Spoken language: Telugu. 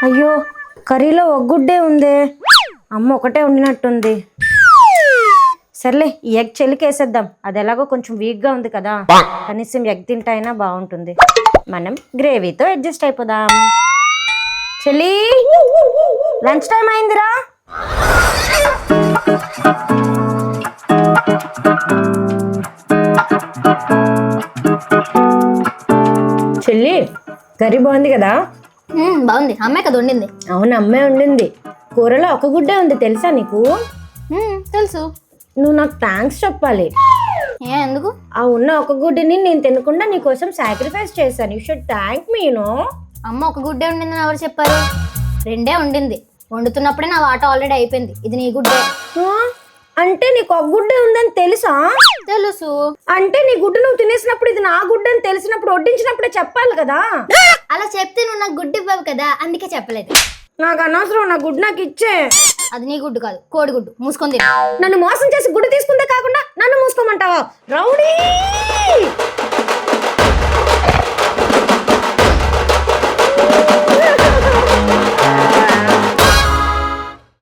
అయ్యో కర్రీలో ఒక గుడ్డే ఉంది. అమ్మ ఒకటే ఉండినట్టుంది. సర్లే ఈ ఎగ్ చెల్లికి వేసేద్దాం. అది ఎలాగో కొంచెం వీక్గా ఉంది కదా, కనీసం ఎగ్ తింటా అయినా బాగుంటుంది. మనం గ్రేవీతో అడ్జస్ట్ అయిపోదాం. చెల్లి లంచ్ టైం అయిందిరా. చెల్లి కర్రీ బాగుంది కదా? బాగుంది. అమ్మాయి కదా వండింది. అవును అమ్మే వండింది. కూరలో ఒక గుడ్డే ఉంది తెలుసా నీకు? తెలుసు. నువ్వు నాకు థ్యాంక్స్ చెప్పాలి. ఎందుకు? ఆ ఉన్న ఒక గుడ్డిని నేను తినకుండా నీకోసం సాక్రిఫైస్ చేశాను. యూ షుడ్ థ్యాంక్ మీ. అమ్మ ఒక గుడ్డే వండిందని ఎవరు చెప్పారు? రెండే వండింది. వండుతున్నప్పుడే నా వాట ఆల్రెడీ అయిపోయింది. ఇది నీ గుడ్డే. అంటే నీకు ఒక గుడ్డే ఉందని తెలుసా? తెలుసు. అంటే నీ గుడ్డు నువ్వు తినేసినప్పుడు ఇది నా గుడ్డు అని తెలిసినప్పుడు వడ్డించినప్పుడే చెప్పాలి కదా. అలా చెప్తే నువ్వు నాకు గుడ్డు ఇవ్వవు కదా, అందుకే చెప్పలేదు. నాకు అనవసరం, నా గుడ్డు నాకు ఇచ్చే. అది నీ గుడ్డు కాదు, కోడి గుడ్డు. మూసుకొని నన్ను మోసం చేసి గుడ్డు తీసుకుందే కాకుండా నన్ను మూసుకోమంటావా రౌడీ?